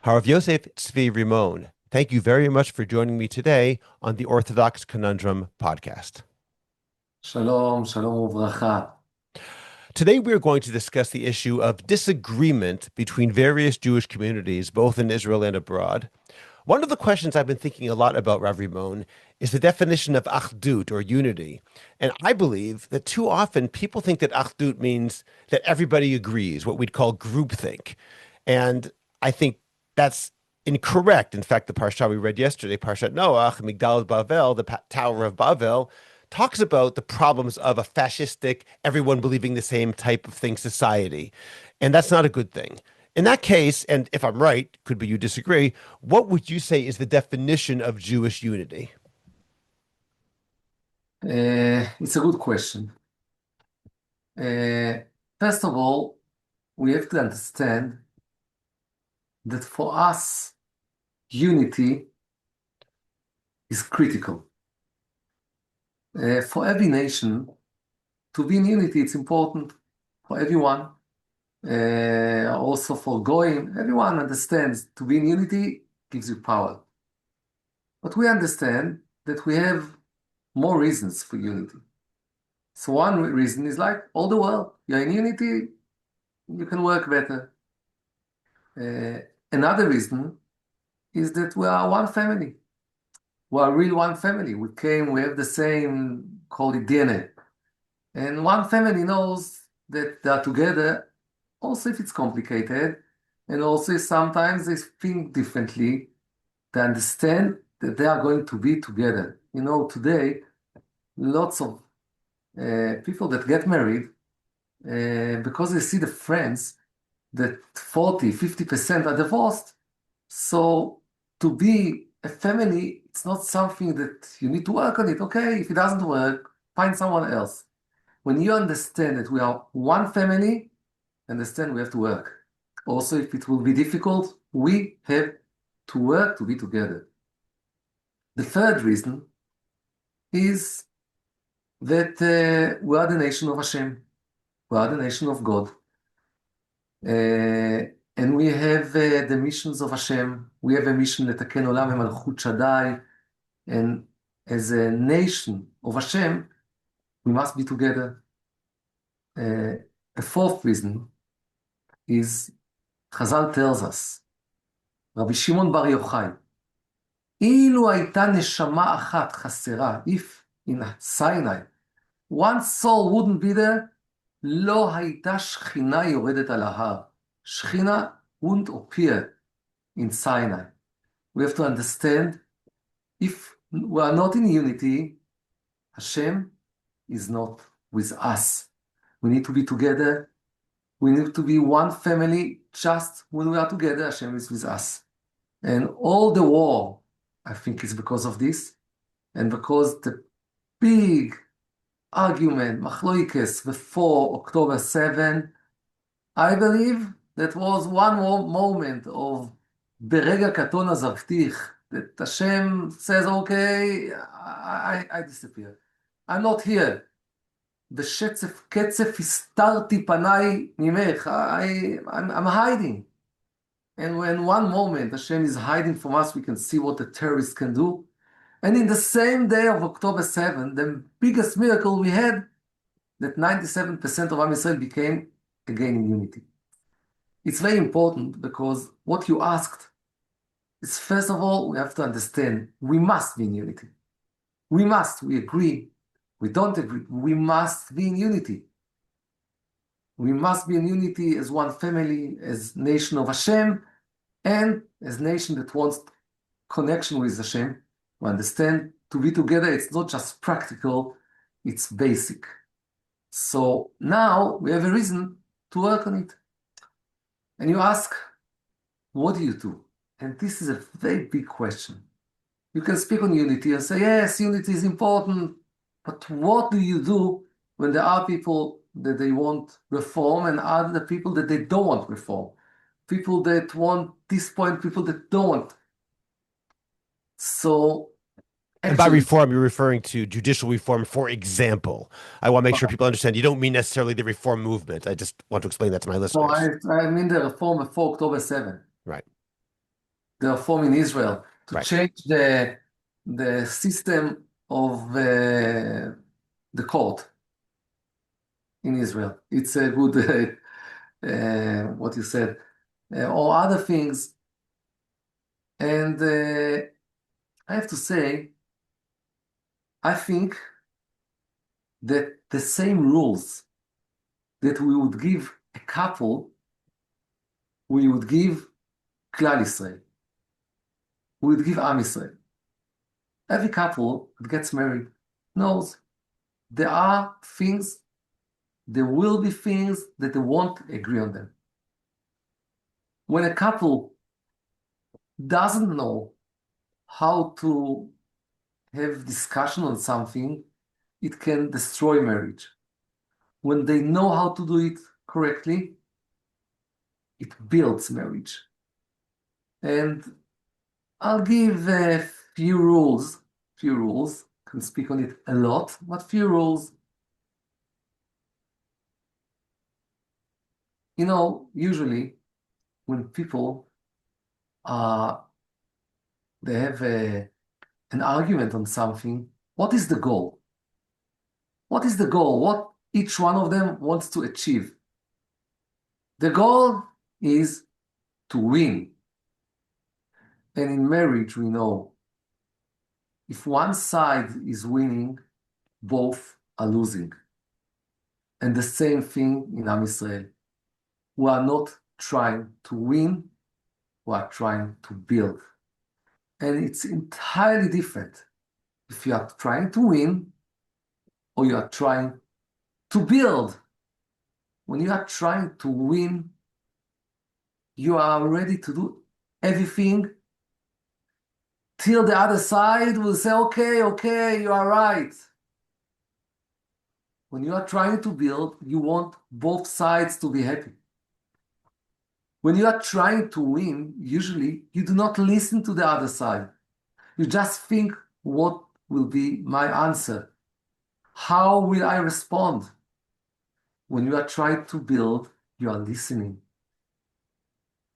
Rav Yosef Zvi Rimon, thank you very much for joining me today on the Orthodox Conundrum podcast. Shalom, shalom uvracha. Today, we are going to discuss the issue of disagreement between various Jewish communities, both in Israel and abroad. One of the questions I've been thinking a lot about, Rav Rimon, is the definition of achdut, or unity. And I believe that too often people think that achdut means that everybody agrees, what we'd call groupthink. And I think that's incorrect. In fact, the parsha we read yesterday, Parshat Noach, Migdal Bavel, the Tower of Bavel, talks about the problems of a fascistic, everyone believing the same type of thing society. And that's not a good thing. In that case, and if I'm right, could be you disagree, what would you say is the definition of Jewish unity? It's a good question. Uh, First of all, we have to understand that for us, unity is critical. For every nation, to be in unity, it's important for everyone. Also for Goyim, everyone understands to be in unity gives you power. But we understand that we have more reasons for unity. So one reason is like all the world, you're in unity, you can work better. Uh, Another reason is that we are one family. We are really one family. We have the same, call it DNA. And one family knows that they are together, also if it's complicated, and also if sometimes they think differently. They understand that they are going to be together. You know, today, lots of people that get married, because they see the friends that 40, 50% are divorced. So to be a family, it's not something that you need to work on it. Okay, if it doesn't work, find someone else. When you understand that we are one family, understand we have to work. Also, if it will be difficult, we have to work to be together. The third reason is that we are the nation of Hashem. We are the nation of God. And we have the missions of Hashem. We have a mission, לתקן עולם ומלכות שדי. And as a nation of Hashem, we must be together. A fourth reason is Chazal tells us, Rabbi Shimon Bar Yochai, אילו הייתה נשמה אחת חסרה, if in Sinai, one soul wouldn't be there, לא הייתה שכינה יורדת על ההר. Shechina wouldn't appear in Sinai. We have to understand, if we are not in unity, Hashem is not with us. We need to be together. We need to be one family. Just when we are together, Hashem is with us. And all the war, I think, is because of this. And because the big argument, machloikes, before October 7, I believe that was one more moment of ברגע קטון עזבתיך, that Hashem says, okay, I disappear. I'm not here. בשצף קצף הסתרתי פניי ממך. I'm hiding. And when one moment Hashem is hiding from us, we can see what the terrorists can do. And in the same day of October 7, the biggest miracle we had, that 97% of Am Yisrael became again in unity. It's very important because what you asked is, first of all, we have to understand we must be in unity. We must, we agree, we don't agree, we must be in unity. We must be in unity as one family, as nation of Hashem, and as nation that wants connection with Hashem. We understand to be together, it's not just practical, it's basic. So now we have a reason to work on it. And you ask, what do you do? And this is a very big question. You can speak on unity and say, yes, unity is important, but what do you do when there are people that they want reform and other people that they don't want reform? People that want this point, people that don't want. So And by actually, reform, you're referring to judicial reform, for example. I want to make sure people understand you don't mean necessarily the reform movement. I just want to explain that to my no, listeners. I mean the reform before October 7. Right. the reform in Israel, to Right. change the system of the court in Israel. It's a good, what you said, or other things. And I have to say, I think that the same rules that we would give a couple, we would give Klal Israel, we would give Am Israel. Every couple that gets married knows there are things, there will be things that they won't agree on them. When a couple doesn't know how to have discussion on something, it can destroy marriage. When they know how to do it correctly, it builds marriage. And I'll give a few rules, can speak on it a lot, but few rules. You know, usually when people they have an argument on something, what is the goal? What is the goal? What each one of them wants to achieve? The goal is to win. And in marriage, we know if one side is winning, both are losing. And the same thing in Am Israel. We are not trying to win, we are trying to build. And it's entirely different if you are trying to win or you are trying to build. When you are trying to win, you are ready to do everything till the other side will say, okay, you are right. When you are trying to build, you want both sides to be happy. When you are trying to win, usually you do not listen to the other side. You just think, what will be my answer? How will I respond? When you are trying to build, you are listening.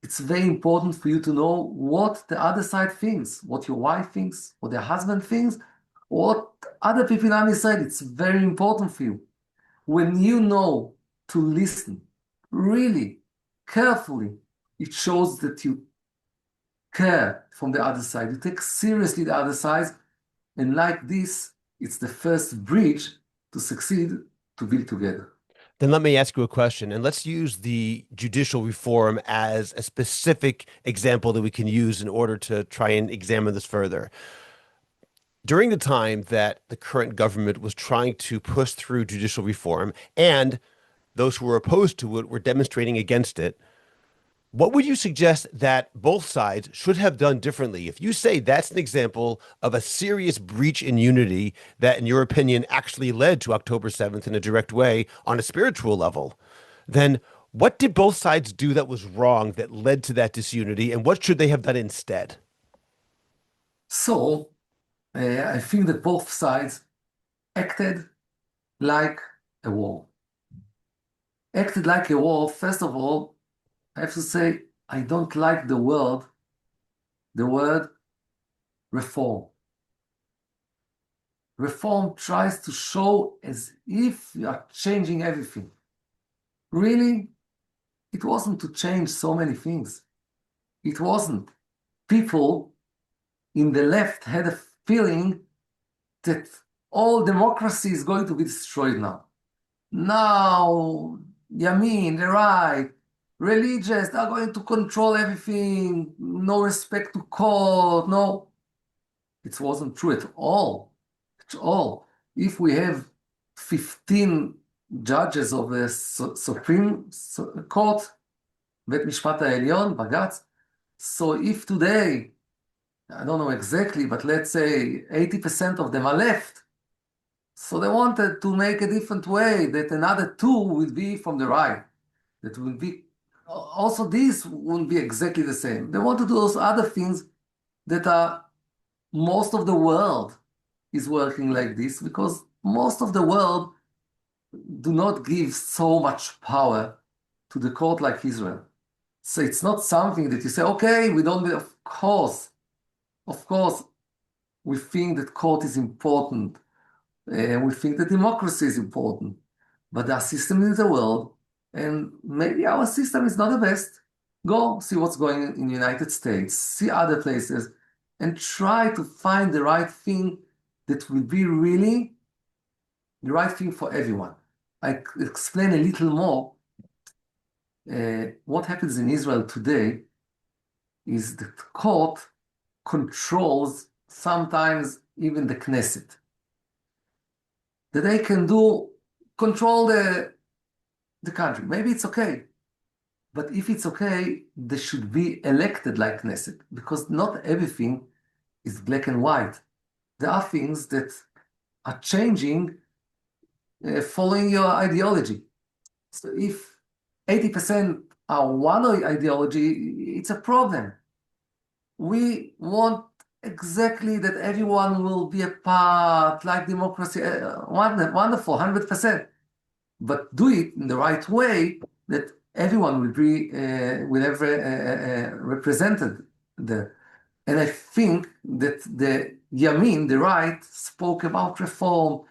It's very important for you to know what the other side thinks, what your wife thinks, what their husband thinks, what other people on this side. It's very important for you. When you know to listen really carefully, it shows that you care from the other side. You take seriously the other side, and like this, it's the first bridge to succeed to build together. Then let me ask you a question, and let's use the judicial reform as a specific example that we can use in order to try and examine this further. During the time that the current government was trying to push through judicial reform, and those who were opposed to it were demonstrating against it, what would you suggest that both sides should have done differently? If you say that's an example of a serious breach in unity that, in your opinion, actually led to October 7th in a direct way on a spiritual level, then what did both sides do that was wrong that led to that disunity, and what should they have done instead? So I think that both sides acted like a war. Acted like a war. First of all, I have to say, I don't like the word reform. Reform tries to show as if you are changing everything. Really, it wasn't to change so many things. It wasn't. People in the left had a feeling that all democracy is going to be destroyed now. Now, Yamin, the right, religious, they're going to control everything, no respect to court, no. It wasn't true at all. At all. If we have 15 judges of the Supreme Court, בית משפט העליון, בג"ץ, so if today, I don't know exactly, but let's say 80% of them are left, so they wanted to make a different way, that another two will be from the right. That will be, also these won't be exactly the same. They want to do those other things that are, most of the world is working like this, because most of the world do not give so much power to the court like Israel. So it's not something that you say, okay, we don't have of course, we think that court is important. We think that democracy is important. But there are systems in the world, and maybe our system is not the best. Go see what's going on in the United States, see other places, and try to find the right thing that will be really the right thing for everyone. I explain a little more. What happens in Israel today is that court controls sometimes even the Knesset. That they can control the country. Maybe it's okay. But if it's okay, they should be elected like Knesset, because not everything is black and white. There are things that are changing following your ideology. So if 80% are one ideology, it's a problem. We want exactly that everyone will be a part, like democracy, wonderful, 100%. But do it in the right way that everyone will have represented there. And I think that the Yamin, the right, spoke about reform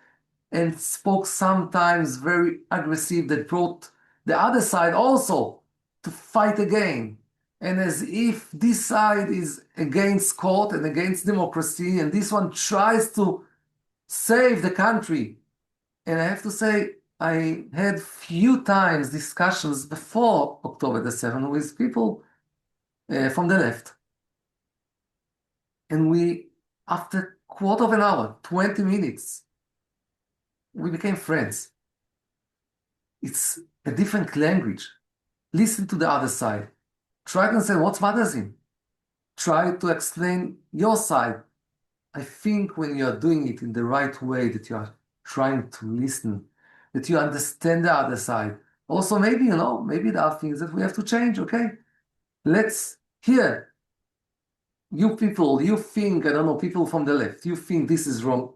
and spoke sometimes very aggressive, that brought the other side also to fight again. And as if this side is against court and against democracy, and this one tries to save the country. And I have to say, I had few times discussions before October the 7th with people from the left. And after quarter of an hour, 20 minutes, we became friends. It's a different language. Listen to the other side. Try to understand what bothers him. Try to explain your side. I think when you are doing it in the right way, that you are trying to listen, that you understand the other side. Also, maybe, maybe there are things that we have to change, okay? Let's hear. You people, you think, I don't know, people from the left, you think this is wrong.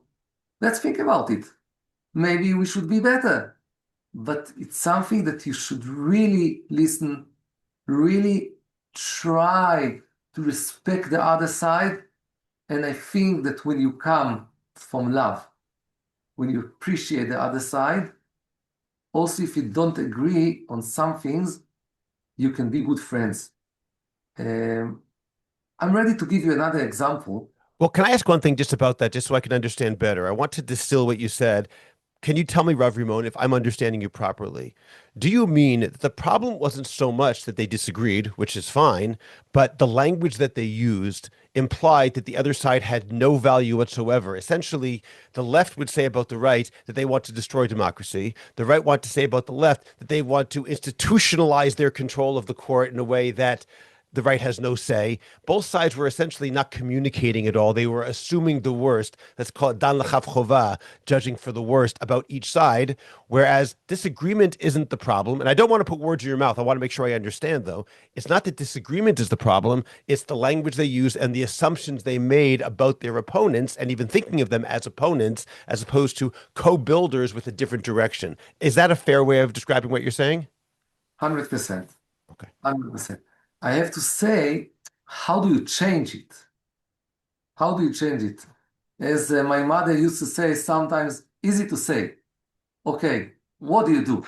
Let's think about it. Maybe we should be better. But it's something that you should really listen, really try to respect the other side. And I think that when you come from love, when you appreciate the other side, also if you don't agree on some things, you can be good friends. I'm ready to give you another example. Well, can I ask one thing just about that, just so I can understand better? I want to distill what you said. Can you tell me, Rav Rimon, if I'm understanding you properly? Do you mean that the problem wasn't so much that they disagreed, which is fine, but the language that they used implied that the other side had no value whatsoever? Essentially, the left would say about the right that they want to destroy democracy. The right want to say about the left that they want to institutionalize their control of the court in a way that the right has no say. Both sides were essentially not communicating at all. They were assuming the worst. That's called dan l'chav chova, judging for the worst about each side. Whereas disagreement isn't the problem. And I don't want to put words in your mouth. I want to make sure I understand, though. It's not that disagreement is the problem. It's the language they use and the assumptions they made about their opponents, and even thinking of them as opponents, as opposed to co-builders with a different direction. Is that a fair way of describing what you're saying? 100%. Okay. 100%. I have to say, how do you change it? How do you change it? As my mother used to say, sometimes easy to say, okay, what do you do?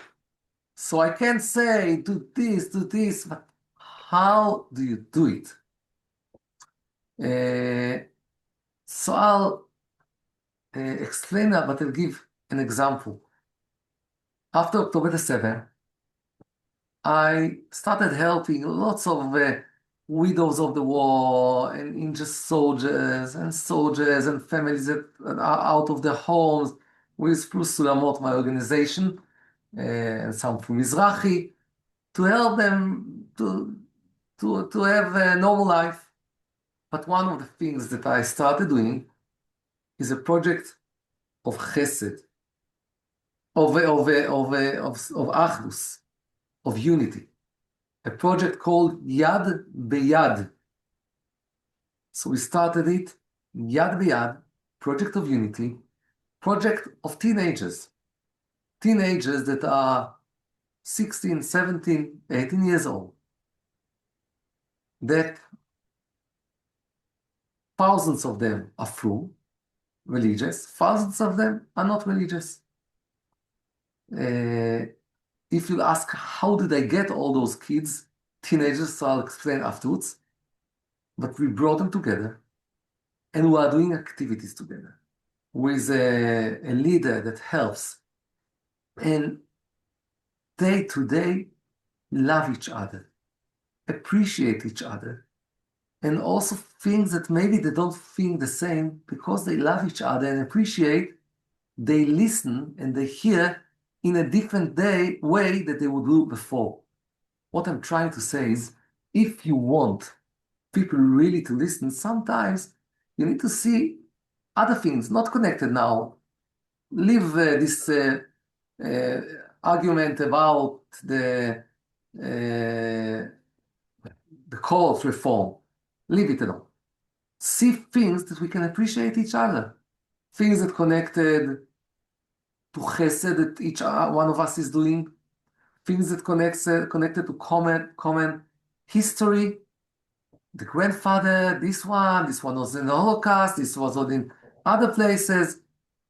So I can't say, do this, but how do you do it? So I'll explain that, but I'll give an example. After October the 7th, I started helping lots of widows of the war and injured soldiers and families that are out of their homes with Plus Sulamot, my organization, and some from Mizrahi, to help them to have a normal life. But one of the things that I started doing is a project of chesed, of achdus, of unity, a project called Yad Beyad. So we started it, Yad Beyad, project of unity, project of teenagers that are 16, 17, 18 years old, that thousands of them are full religious, thousands of them are not religious. If you ask, how did I get all those kids, teenagers, so I'll explain afterwards. But we brought them together and we are doing activities together with a leader that helps. And day to day, love each other, appreciate each other, and also things that maybe they don't think the same because they love each other and appreciate, they listen and they hear in a different way that they would do before. What I'm trying to say is, if you want people really to listen, sometimes you need to see other things, not connected now. Leave this uh, argument about the court reform. Leave it alone. See things that we can appreciate each other. Things that connected to chesed that each one of us is doing. Things that connected to common history. The grandfather, this one was in the Holocaust, this was in other places.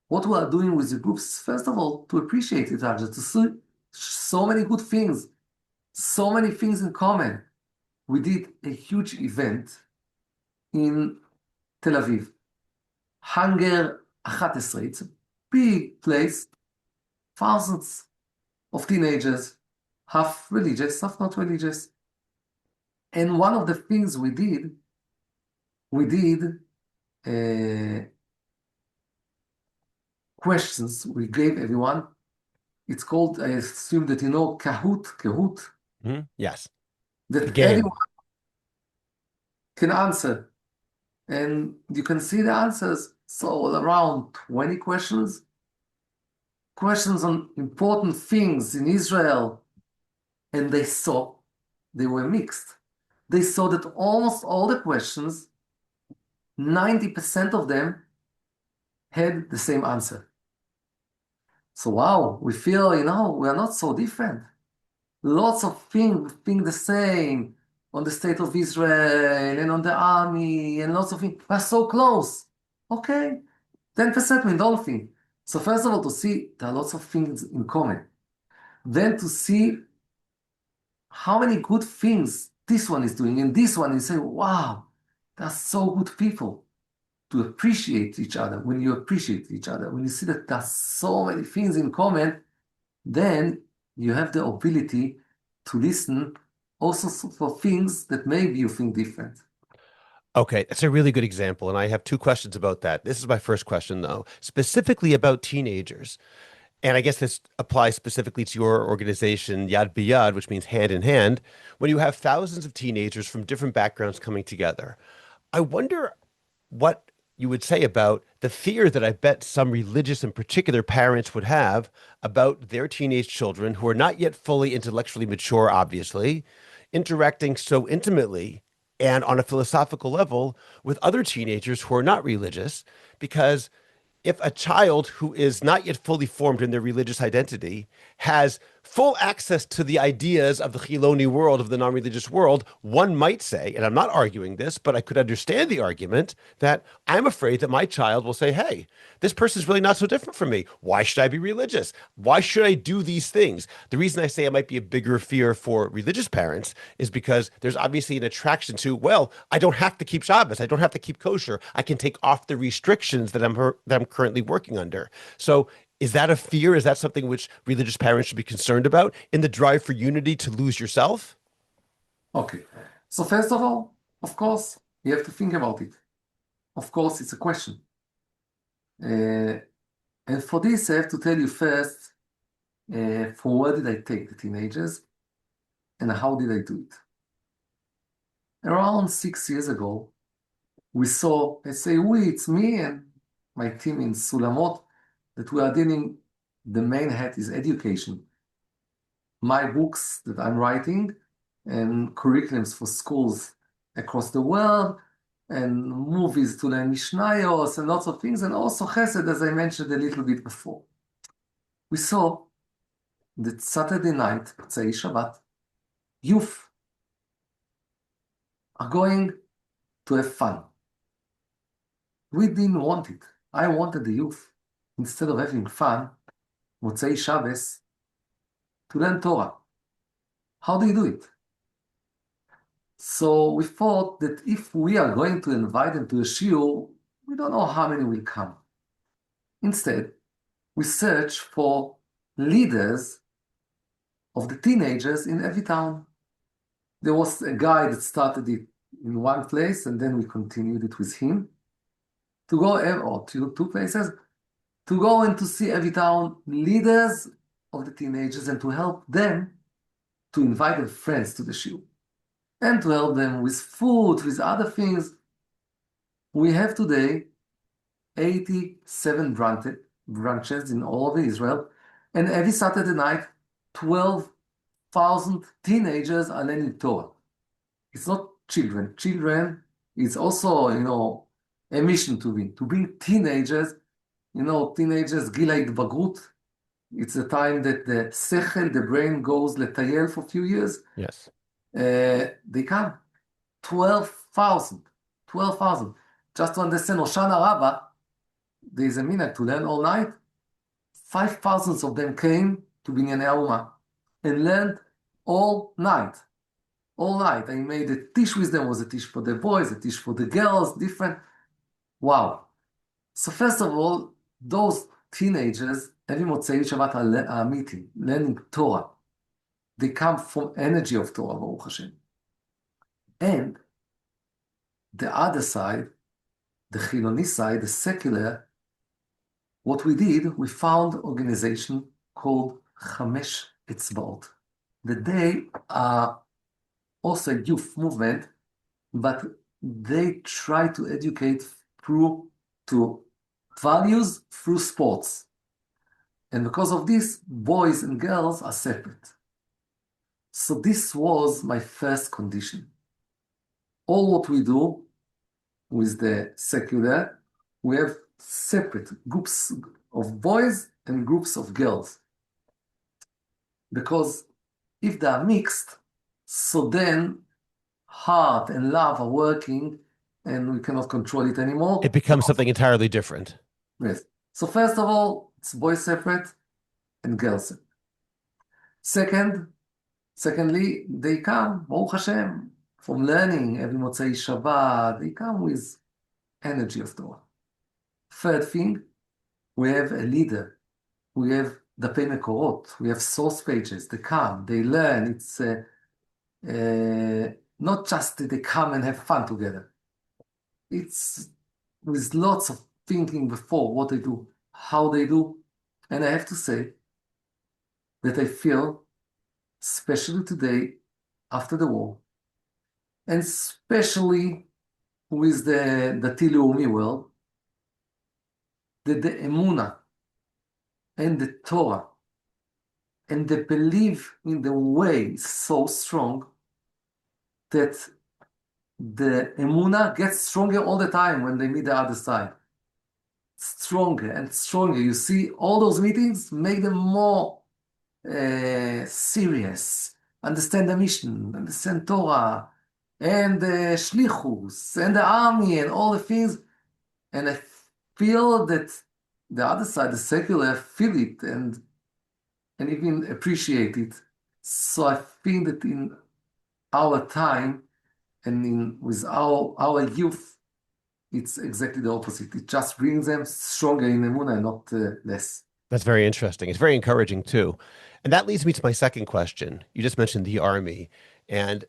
What we are doing with the groups, first of all, to appreciate each other, to see so many good things, so many things in common. We did a huge event in Tel Aviv, Hunger 11. It's a big place, thousands of teenagers, half religious, half not religious. And one of the things we did questions we gave everyone. It's called, I assume that you know, Kahoot, Yes. The that game. everyone can answer. And you can see the answers. So around 20 questions on important things in Israel. And they were mixed. They saw that almost all the questions, 90% of them had the same answer. So wow, we feel, we are not so different. Lots of things think the same on the state of Israel and on the army and lots of things. We're so close. Okay, 10% we don't think. So first of all, to see there are lots of things in common. Then to see how many good things this one is doing and this one, you say, wow, they're so good people. To appreciate each other, when you appreciate each other, when you see that there's so many things in common, then you have the ability to listen also for things that maybe you think different. Okay, that's a really good example. And I have two questions about that. This is my first question, though, specifically about teenagers. And I guess this applies specifically to your organization, Yad B'Yad, which means hand in hand. When you have thousands of teenagers from different backgrounds coming together, I wonder what you would say about the fear that I bet some religious and particular parents would have about their teenage children who are not yet fully intellectually mature, obviously, interacting so intimately and on a philosophical level with other teenagers who are not religious, because if a child who is not yet fully formed in their religious identity has full access to the ideas of the Chiloni world, of the non-religious world, one might say, and I'm not arguing this, but I could understand the argument that I'm afraid that my child will say, hey, this person's really not so different from me. Why should I be religious? Why should I do these things? The reason I say it might be a bigger fear for religious parents is because there's obviously an attraction to, well, I don't have to keep Shabbos. I don't have to keep kosher. I can take off the restrictions that I'm currently working under. So is that a fear? Is that something which religious parents should be concerned about in the drive for unity to lose yourself? Okay. So first of all, of course, you have to think about it. Of course, it's a question. Uh, and for this, I have to tell you first, from where did I take the teenagers and how did I do it? Around 6 years ago, we saw, let's say it's me and my team in Sulamot, that we are dealing, the main head is education. My books that I'm writing and curriculums for schools across the world and movies to learn Mishnayos and lots of things, and also Chesed, as I mentioned a little bit before. We saw that Saturday night, Tzei Shabbat, youth are going to have fun. We didn't want it. I wanted the youth, instead of having fun, Motzei Shabbos, to learn Torah. How do you do it? So we thought that if we are going to invite them to a shiur, we don't know how many will come. Instead, we search for leaders of the teenagers in every town. There was a guy that started it in one place, and then we continued it with him to go, or two places, to go and to see every town leaders of the teenagers and to help them to invite their friends to the shiur and to help them with food, with other things. We have today 87 branches in all over Israel, and every Saturday night, 12,000 teenagers are learning Torah. It's not children. Children, it's also, a mission to bring teenagers, teenagers, Gilai Bagrut. It's a time that the sechel, the brain, goes letayel for a few years. Yes. They come. 12,000. 12,000. Just to understand, Hoshana Rabbah, there is a minute to learn all night. 5,000 of them came to Binyanei Hauma and learned all night. All night. I made a tish with them. Was a tish for the boys, a tish for the girls, different. Wow. So first of all, those teenagers, every Motzei Shabbat are meeting, learning Torah. They come from energy of Torah, Baruch Hashem. And the other side, the Chiloni side, the secular, what we did, we found an organization called Chamesh Etzbaot. That they are also a youth movement, but they try to educate through to values through sports. And because of this, boys and girls are separate. So this was my first condition. All what we do with the secular, we have separate groups of boys and groups of girls. Because if they are mixed, so then heart and love are working and we cannot control it anymore. It becomes something entirely different. Yes. So first of all, it's boys separate and girls separate. Secondly, they come, Baruch Hashem, from learning every Motzei Shabbat, they come with energy of Torah. Third thing, we have a leader. We have Dapei Mekorot. We have source pages. They come, they learn. It's not just that they come and have fun together. It's with lots of thinking before what they do, how they do. And I have to say that I feel, especially today, after the war, and especially with the Dati Leumi world, that the Emunah and the Torah and the belief in the way is so strong that the Emunah gets stronger all the time when they meet the other side. Stronger and stronger. You see, all those meetings make them more serious, understand the mission, understand Torah, and the shlichus, and the army, and all the things. And I feel that the other side, the secular, feel it and even appreciate it. So I think that in our time and with our youth, it's exactly the opposite. It just brings them stronger in Emunah and not less. That's very interesting. It's very encouraging too. And that leads me to my second question. You just mentioned the army, and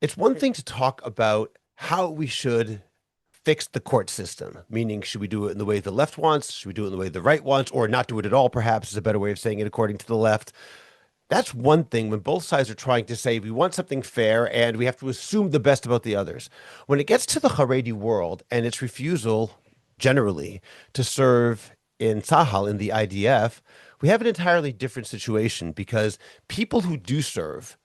it's one thing to talk about how we should fix the court system, meaning should we do it in the way the left wants? Should we do it in the way the right wants, or not do it at all, perhaps is a better way of saying it according to the left. That's one thing when both sides are trying to say we want something fair and we have to assume the best about the others. When it gets to the Charedi world and its refusal, generally, to serve in Tzahal, in the IDF, we have an entirely different situation because people who do serve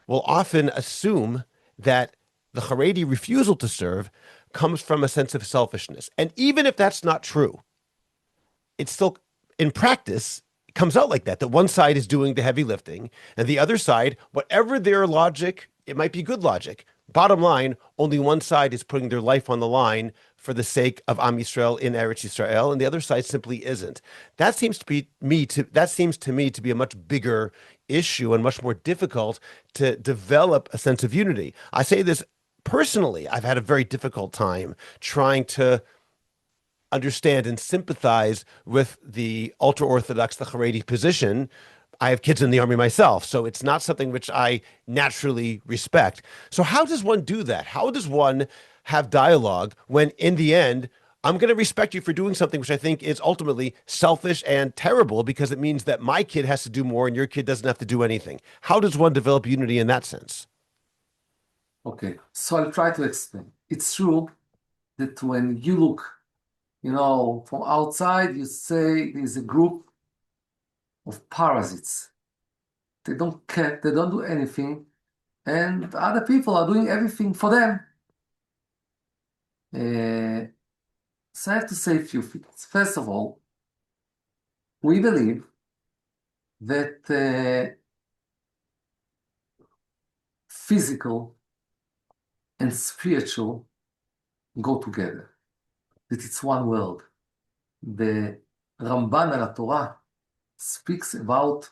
will often assume that the Charedi refusal to serve comes from a sense of selfishness. And even if that's not true, it's still, in practice, it comes out like that, that one side is doing the heavy lifting and the other side, whatever their logic, it might be good logic, Bottom line, only one side is putting their life on the line for the sake of Am Yisrael in Eretz Yisrael, and the other side simply isn't. That seems to me to be a much bigger issue and much more difficult to develop a sense of unity. I say this personally. I've had a very difficult time trying to understand and sympathize with the ultra Orthodox, the Charedi position. I have kids in the army myself, so it's not something which I naturally respect. So, how does one do that? How does one have dialogue when, in the end, I'm going to respect you for doing something which I think is ultimately selfish and terrible because it means that my kid has to do more and your kid doesn't have to do anything? How does one develop unity in that sense? Okay, so I'll try to explain. It's true that when you look, from outside, you say there's a group of parasites. They don't care, they don't do anything, and other people are doing everything for them. Uh, so I have to say a few things. First of all, we believe that physical and spiritual go together, that it's one world. The Ramban al Torah speaks about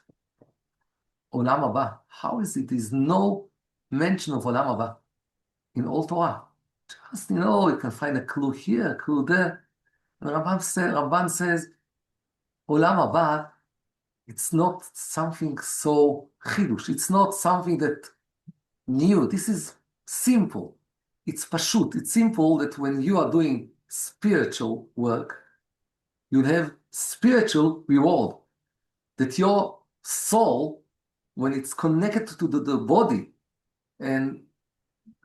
Olam Haba. How is it? There's no mention of Olam Haba in all Torah. Just, you can find a clue here, a clue there. And Ramban says, Olam Haba, it's not something so chidush. It's not something that new. This is simple. It's pashut. It's simple that when you are doing spiritual work, you'll have spiritual reward. That your soul, when it's connected to the body and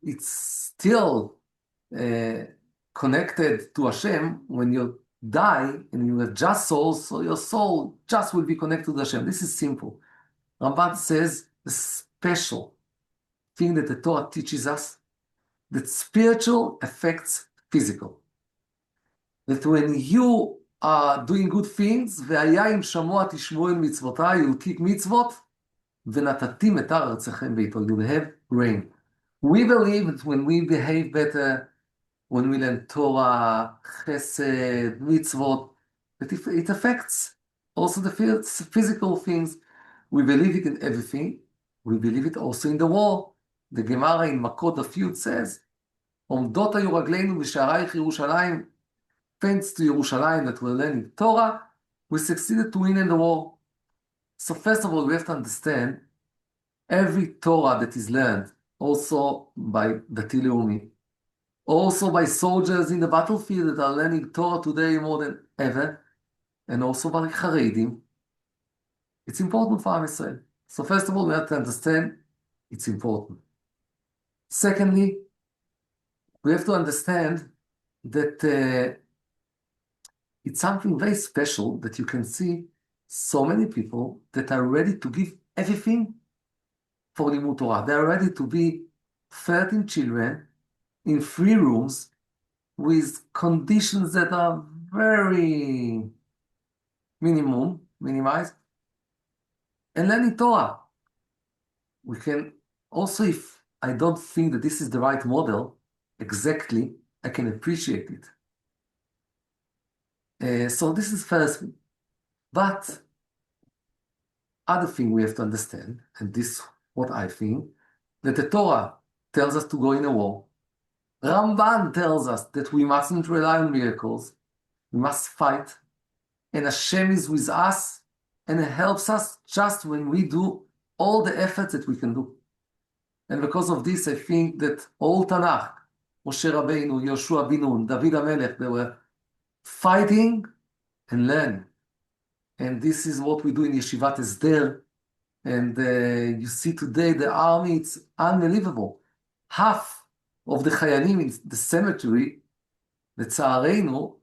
it's still uh, connected to Hashem, when you die and you have just soul, so your soul just will be connected to Hashem. This is simple. Ramban says the special thing that the Torah teaches us, that spiritual affects physical. That when you are doing good things, והיה אם שמוע תשמעו אל מצוותיי, you'll keep mitzvot, ונתתי מטר ארצכם בעתו, you'll have rain. We believe that when we behave better, when we learn Torah, chesed, mitzvot, that it affects also the physical things. We believe it in everything. We believe it also in the war. The Gemara in Makot of Yud says, עומדות היו רגלינו בשערייך ירושלים, thanks to Yerushalayim that we're learning Torah, we succeeded to win in the war. So first of all, we have to understand every Torah that is learned, also by Dati Leumi, also by soldiers in the battlefield that are learning Torah today more than ever, and also by Charedim, it's important for Am Yisrael. So first of all, we have to understand it's important. Secondly, we have to understand that it's something very special that you can see so many people that are ready to give everything for Limud Torah. They are ready to be 13 children in 3 rooms with conditions that are very minimized, and learning Torah. We can also, if I don't think that this is the right model, exactly, I can appreciate it. So this is first. But other thing we have to understand, and this what I think, that the Torah tells us to go in a war. Ramban tells us that we mustn't rely on miracles. We must fight. And Hashem is with us and helps us just when we do all the efforts that we can do. And because of this, I think that all Tanakh, Moshe Rabbeinu, Yoshua bin Nun, David HaMelech, they were fighting and learning. And this is what we do in Yeshivat Esder. And you see today the army, it's unbelievable. Half of the Chayalim in the cemetery, the Tza'areinu,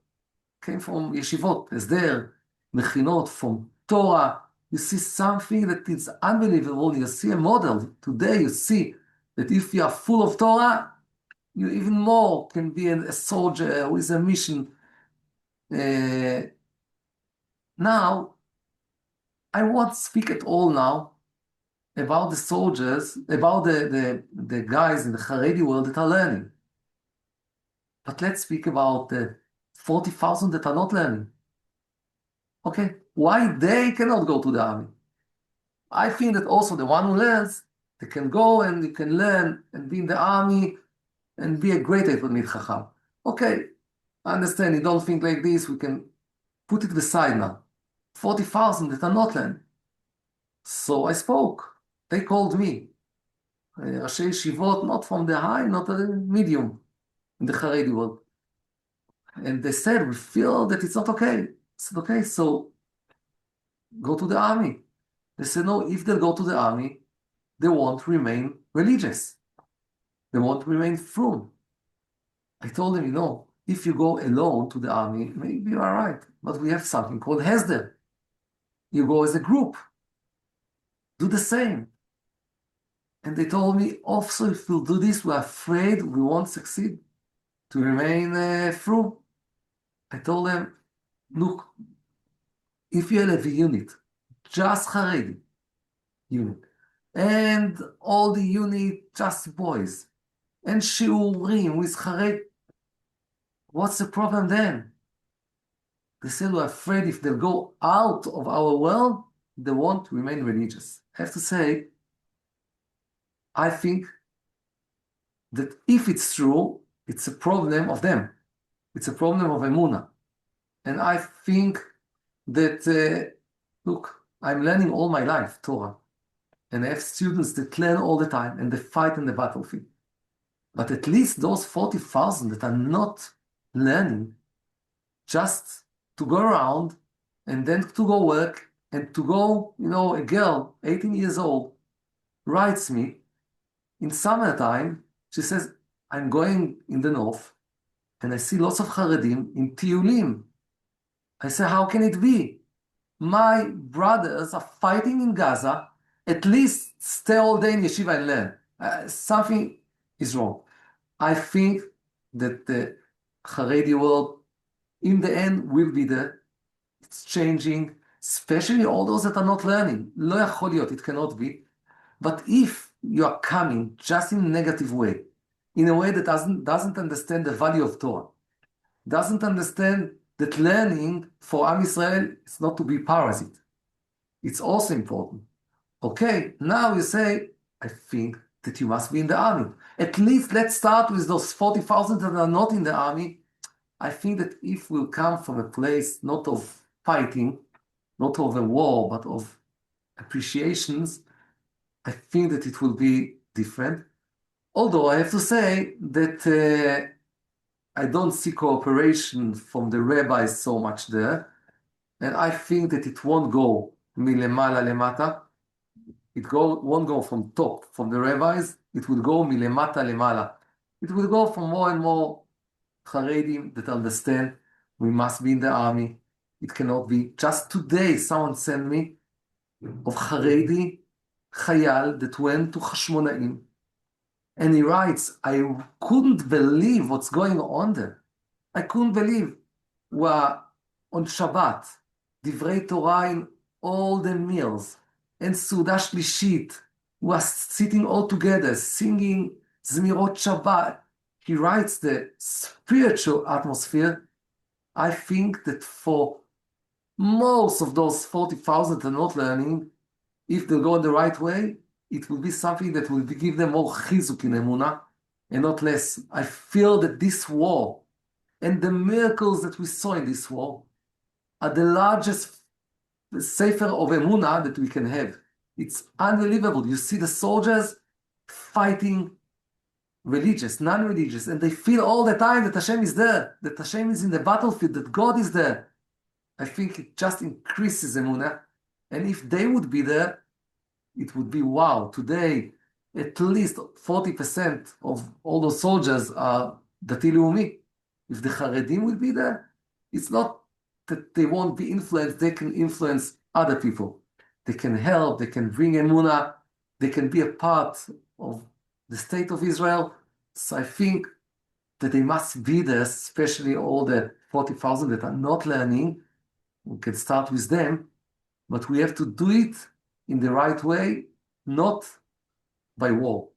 came from Yeshivot, Esder, Mechinot, from Torah. You see something that is unbelievable. You see a model. Today you see that if you are full of Torah, you even more can be a soldier with a mission. Now, I won't speak at all now about the soldiers, about the guys in the Charedi world that are learning. But let's speak about the 40,000 that are not learning. Okay, why they cannot go to the army? I think that also the one who learns, they can go and you can learn and be in the army and be a great Talmid Chacham. Okay, I understand you don't think like this, we can put it aside now. 40,000 that are not learning. So I spoke. They called me. Rashi Yeshivot, not from the high, not the medium in the Haredi world. And they said, we feel that it's not okay. I said, okay, so go to the army. They said, no, if they go to the army, they won't remain religious. They won't remain frum. I told them, if you go alone to the army, maybe you are right. But we have something called Hesder. You go as a group. Do the same. And they told me, also, if we'll do this, we're afraid we won't succeed to remain frum. I told them, look, if you have a unit, just Haredi unit, and all the unit, just boys, and shiurim with Haredi, what's the problem then? They said, we're afraid if they'll go out of our world, they won't remain religious. I have to say, I think that if it's true, it's a problem of them. It's a problem of Emunah. And I think that, look, I'm learning all my life, Torah. And I have students that learn all the time and they fight in the battlefield. But at least those 40,000 that are not learning, just to go around and then to go work and to go, a girl, 18 years old, writes me in summertime, she says, I'm going in the north and I see lots of Haredim in Tiyulim. I say, how can it be? My brothers are fighting in Gaza, at least stay all day in yeshiva and learn. Something is wrong. I think that the Haredi world, in the end, will be there. It's changing, especially all those that are not learning. לא יכול להיות, it cannot be. But if you are coming just in a negative way, in a way that doesn't understand the value of Torah, doesn't understand that learning for Am Israel is not to be parasite. It's also important. Okay, now you say, I think that you must be in the army. At least let's start with those 40,000 that are not in the army. I think that if we'll come from a place not of fighting, not of a war, but of appreciations, I think that it will be different. Although I have to say that I don't see cooperation from the rabbis so much there. And I think that it won't go milemala lemata. Won't go from top, from the rabbis. It will go milemata lemala. It will go from more and more Haredim that understand we must be in the army. It cannot be. Just today, someone sent me of Haredi Chayal that went to Hashmonaim. And he writes, I couldn't believe what's going on there. I couldn't believe. We're on Shabbat, Divrei Torah in all the meals, and Suda Shlishit. We're sitting all together, singing Zmirot Shabbat. He writes the spiritual atmosphere. I think that for most of those 40,000 that are not learning, if they go in the right way, it will be something that will give them more chizuk in emunah and not less. I feel that this war and the miracles that we saw in this war are the largest sefer of emunah that we can have. It's unbelievable. You see the soldiers fighting religious, non-religious, and they feel all the time that Hashem is there, that Hashem is in the battlefield, that God is there. I think it just increases emunah. And if they would be there, it would be wow. Today, at least 40% of all those soldiers are Dati Leumi. If the Charedim will be there, it's not that they won't be influenced, they can influence other people. They can help, they can bring emunah, they can be a part of the state of Israel. So I think that they must be there, especially all the 40,000 that are not learning. We can start with them, but we have to do it in the right way not by war.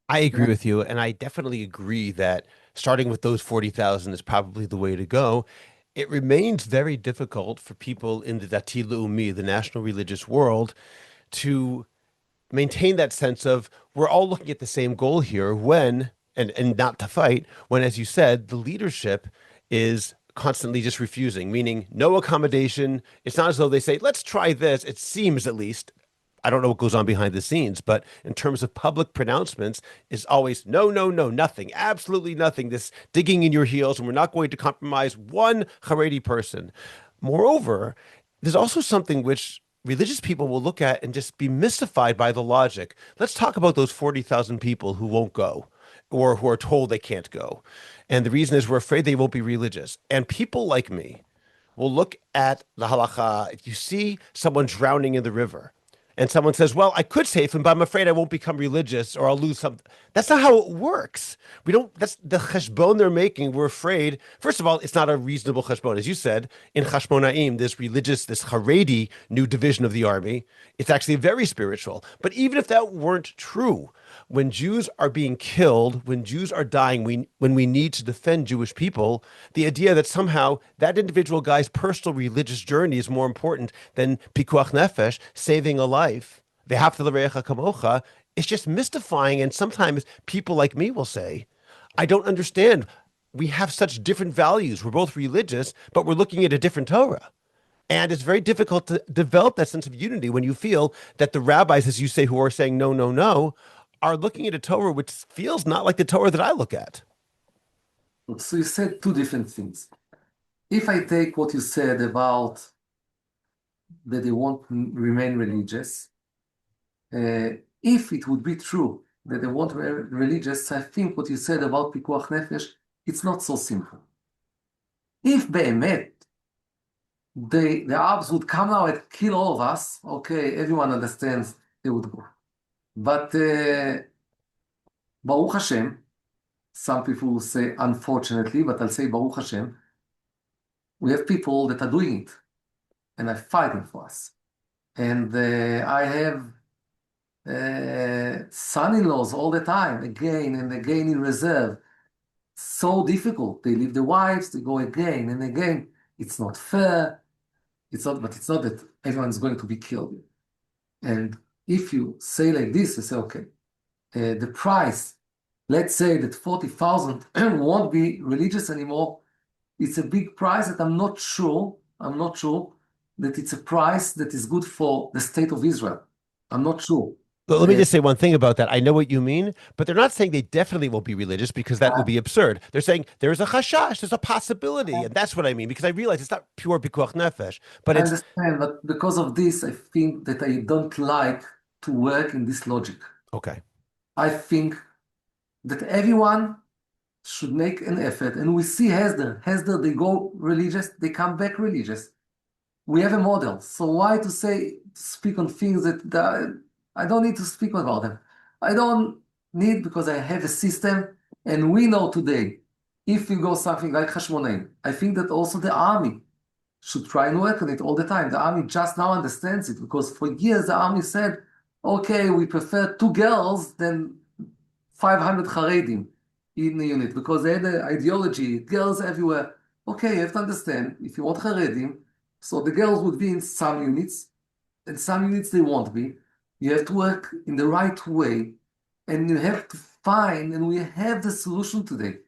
I agree And with you, and I definitely agree that starting with those 40,000 is probably the way to go. It remains very difficult for people in the Dati Leumi, the national religious world, to maintain that sense of we're all looking at the same goal here when and not to fight when, as you said, the leadership is constantly just refusing, meaning no accommodation. It's not as though they say, let's try this. It seems, at least, I don't know what goes on behind the scenes, but in terms of public pronouncements, is always no, no, no, nothing, absolutely nothing. This digging in your heels, and we're not going to compromise one Charedi person. Moreover, there's also something which religious people will look at and just be mystified by the logic. Let's talk about those 40,000 people who won't go or who are told they can't go. And the reason is we're afraid they won't be religious. And people like me will look at the halacha. If you see someone drowning in the river, and someone says, "Well, I could save him, but I'm afraid I won't become religious or I'll lose something." That's not how it works. We don't. That's the cheshbon they're making. We're afraid. First of all, it's not a reasonable cheshbon, as you said in Chashmonaim. This religious, this Haredi new division of the army. It's actually very spiritual. But even if that weren't true, when Jews are being killed, when Jews are dying, when we need to defend Jewish people, the idea that somehow that individual guy's personal religious journey is more important than pikuach nefesh, saving a life, v'hafta l'reacha kamocha, is just mystifying. And sometimes people like me will say, I don't understand. We have such different values. We're both religious, but we're looking at a different Torah. And it's very difficult to develop that sense of unity when you feel that the rabbis, as you say, who are saying no, no, no, are looking at a Torah which feels not like the Torah that I look at. so you said two different things. If I take what you said about that they won't remain religious, if it would be true that they won't remain religious, I think what you said about pikuach nefesh, it's not so simple. If be'emet, the Arabs would come now and kill all of us, okay, everyone understands they would go. But Baruch Hashem, some people will say unfortunately, but I'll say Baruch Hashem, we have people that are doing it and are fighting for us. And I have son-in-laws all the time, again and again in reserve. So difficult. They leave the wives, they go again and again. It's not fair. It's not, but it's not that everyone's going to be killed. And if you say like this, you say, okay, the price, let's say that 40,000 won't be religious anymore. It's a big price that I'm not sure that it's a price that is good for the state of Israel. I'm not sure. But let me just say one thing about that. I know what you mean, but they're not saying they definitely won't be religious because that would be absurd. They're saying there's a chashash, there's a possibility, and that's what I mean because I realize it's not pure pikuach nefesh, but I it's understand, but because of this, I think that I don't like to work in this logic. okay. I think that everyone should make an effort, and we see Hesder, they go religious, they come back religious. We have a model, so why to speak on things that I don't need to speak about them. I don't need because I have a system, and we know today, if you go something like Hashmonaim, I think that also the army should try and work on it all the time. The army just now understands it because for years the army said, okay, we prefer 2 girls than 500 Haredim in the unit because they had the ideology, girls everywhere. Okay, you have to understand, if you want Haredim, so the girls would be in some units, and some units they won't be. You have to work in the right way, and you have to find, and we have the solution today.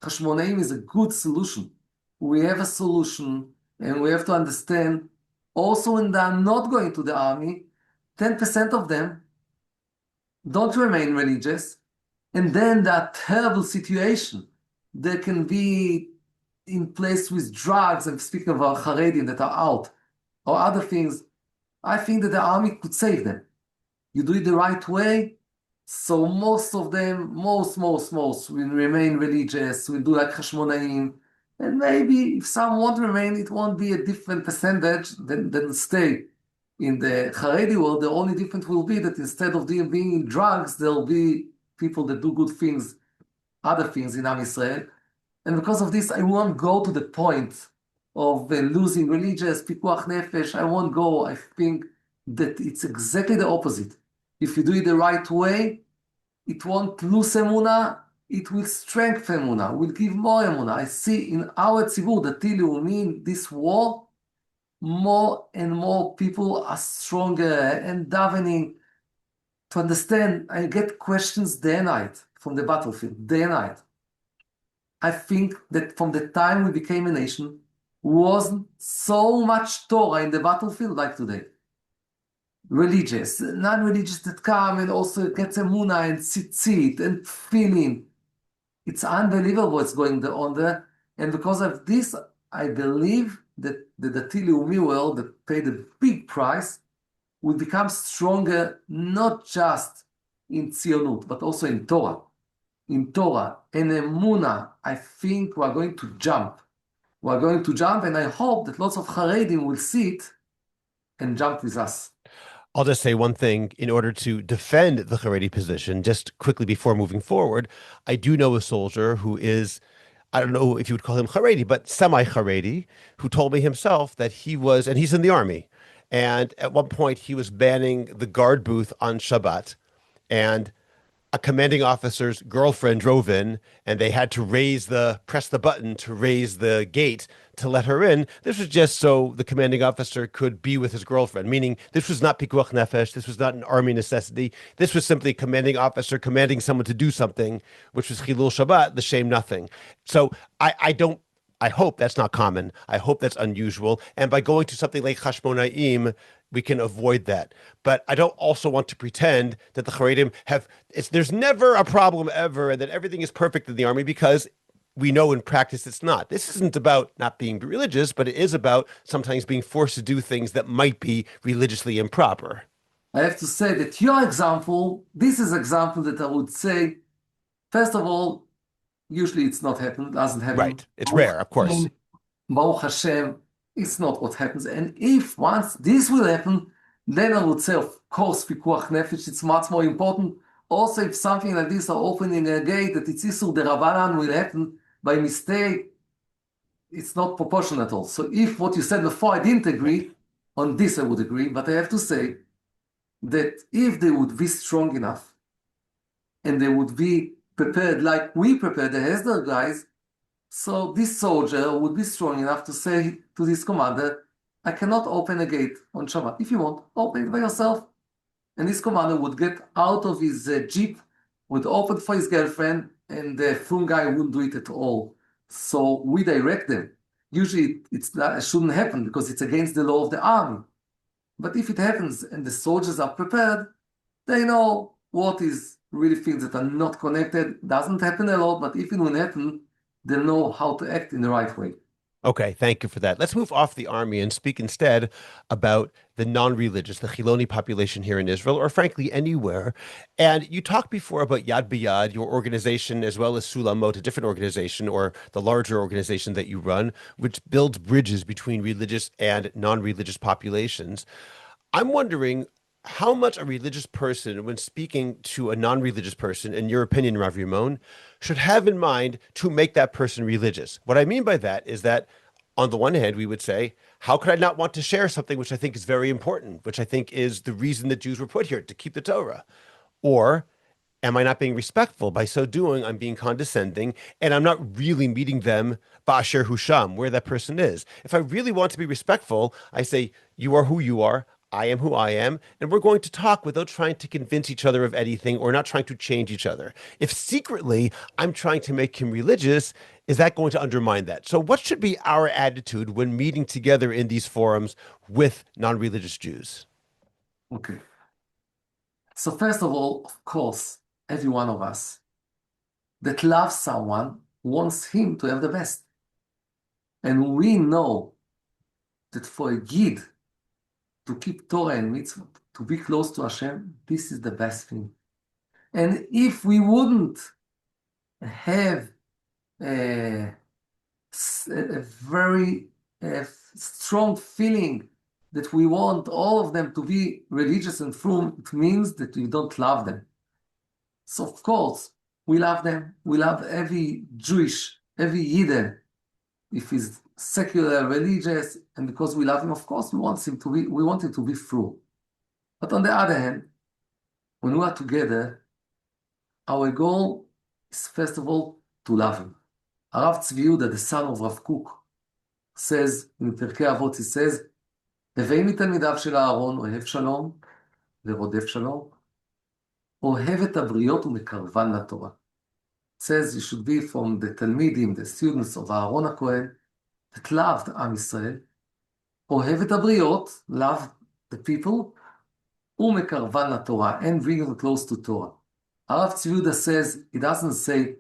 Hashmonaim is a good solution. We have a solution, and we have to understand, also when they are not going to the army, 10% of them don't remain religious, and then that terrible situation. They can be in place with drugs, and speaking of our Haredim that are out, or other things. I think that the army could save them. You do it the right way, so most of them, most will remain religious, will do like Hashmonaim, and maybe if some won't remain, it won't be a different percentage than stay. In the Haredi world, the only difference will be that instead of them being in drugs, there'll be people that do good things, other things in Am Yisrael. And because of this, I won't go to the point of losing religious, pikuach nefesh. I won't go. I think that it's exactly the opposite. If you do it the right way, it won't lose emuna, it will strengthen emuna, will give more emuna. I see in our tzibur, the Dati Leumi, in this war, more and more people are stronger and davening to understand. I get questions day and night from the battlefield, day and night. I think that from the time we became a nation, wasn't so much Torah in the battlefield like today. Religious, non-religious that come and also get emuna and tzitzit and feeling. It's unbelievable what's going on there. And because of this, I believe that the Dati Leumi world that paid a big price will become stronger, not just in Tzionut, but also in Torah. In Torah and Emuna, I think we're going to jump. We're going to jump, and I hope that lots of Charedim will see it and jump with us. I'll just say one thing in order to defend the Charedi position, just quickly before moving forward. I do know a soldier who is, I don't know if you would call him Charedi, but semi-Charedi, who told me himself that he was, and he's in the army, and at one point he was banning the guard booth on Shabbat, and a commanding officer's girlfriend drove in and they had to press the button to raise the gate to let her in. This was just so the commanding officer could be with his girlfriend, meaning this was not pikuach nefesh. This was not an army necessity. This was simply a commanding officer commanding someone to do something, which was chilul Shabbat, the shame nothing. So I don't, I hope that's not common. I hope that's unusual. And by going to something like Chashmonaim, we can avoid that. But I don't also want to pretend that the Haredim there's never a problem ever and that everything is perfect in the army, because we know in practice it's not. This isn't about not being religious, but it is about sometimes being forced to do things that might be religiously improper. I have to say that your example, this is example that I would say, first of all, usually it's not happen, doesn't happen. Right. It's rare, of course. Baruch Hashem, it's not what happens. And if once this will happen, then I would say, of course, pikuach nefesh, it's much more important. Also, if something like this are opening a gate that it's isur derabanan will happen by mistake, it's not proportional at all. So if what you said before, I didn't agree, on this I would agree, but I have to say that if they would be strong enough and they would be prepared like we prepared the Hesder guys, so this soldier would be strong enough to say to this commander, I cannot open a gate on Shabbat. If you want, open it by yourself. And this commander would get out of his jeep, would open for his girlfriend, and the Frum guy wouldn't do it at all. So we direct them. Usually it shouldn't happen because it's against the law of the army. But if it happens and the soldiers are prepared, they know what is really things that are not connected. Doesn't happen a lot, but if it will happen, they know how to act in the right way. Okay, thank you for that. Let's move off the army and speak instead about the non-religious, the Chiloni population here in Israel, or frankly anywhere. And you talked before about Yad B'Yad, your organization, as well as Sulamot, a different organization, or the larger organization that you run, which builds bridges between religious and non-religious populations. I'm wondering how much a religious person, when speaking to a non-religious person, in your opinion, Rav Rimon, should have in mind to make that person religious. What I mean by that is that, on the one hand, we would say, how could I not want to share something which I think is very important, which I think is the reason that Jews were put here, to keep the Torah? Or am I not being respectful? By so doing, I'm being condescending, and I'm not really meeting them ba'asher husham, where that person is. If I really want to be respectful, I say, you are who you are, I am who I am, and we're going to talk without trying to convince each other of anything or not trying to change each other. If secretly I'm trying to make him religious, is that going to undermine that? So what should be our attitude when meeting together in these forums with non-religious Jews? Okay. So first of all, of course, every one of us that loves someone wants him to have the best. And we know that for a Yid to keep Torah and mitzvot, to be close to Hashem, this is the best thing. And if we wouldn't have a very strong feeling that we want all of them to be religious and frum, it means that we don't love them. So of course, we love them. We love every Jewish, every Yidden, if he's secular, religious, and because we love him, of course, we want him to be frum. But on the other hand, when we are together, our goal is first of all to love him. Rav Tzvi Yehuda, the son of Rav Kook, says, in פרקי אבות, he says, הווי מתלמידיו של אהרון, אוהב שלום ורודף שלום, אוהב את הבריות ומקרבן לתורה. It says you should be from the Talmidim, the students of Aaron HaKohen, that loved Am Yisrael, אוהב את הבריות, love the people, ומקרבן לתורה, and bring them close to Torah. הרב צבי יהודה says, he doesn't say,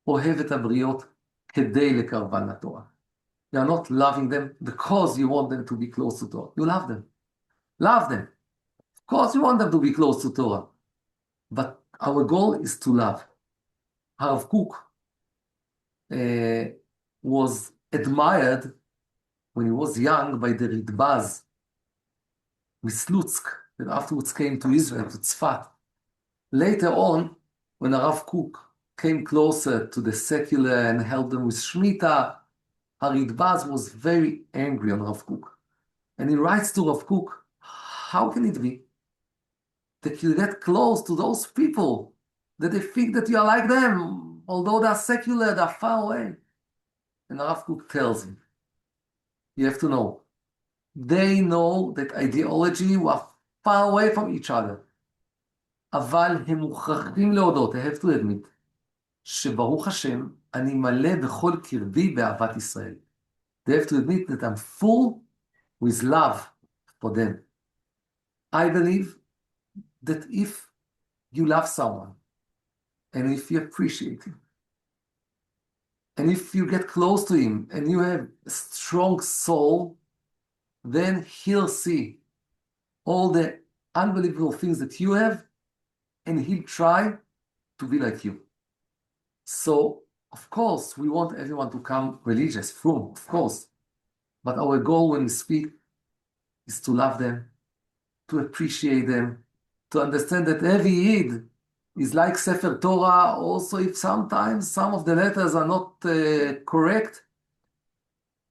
אוהב את הבריות כדי לקרבן לתורה. You are not loving them because you want them to be close to Torah. You love them. Love them. Of course you want them to be close to Torah. But our goal is to love. Rav Kook was admired when he was young by the Ritbaz, Mislutsk, that afterwards came to Israel, to Tzfat. Later on, when Rav Kook came closer to the secular and helped them with Shemitah, Ritbaz was very angry on Rav Kook. And he writes to Rav Kook, how can it be that you get close to those people, that they think that you are like them, although they are secular, they are far away? And Rav Kook tells him, you have to know, they know that ideology was far away from each other. אבל הם מוכרחים להודות, I have to admit, שברוך השם, אני מלא בכל קרבי באהבת ישראל. They have to admit that I'm full with love for them. I believe that if you love someone, and if you appreciate him, and if you get close to him, and you have a strong soul, then he'll see all the unbelievable things that you have, and he'll try to be like you. So, of course, we want everyone to come religious, from, of course. But our goal when we speak is to love them, to appreciate them, to understand that every Yid is like Sefer Torah, also if sometimes some of the letters are not correct.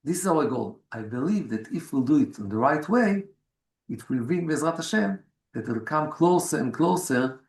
This is our goal. I believe that if we'll do it in the right way, it will bring Bezrat Hashem, that it will come closer and closer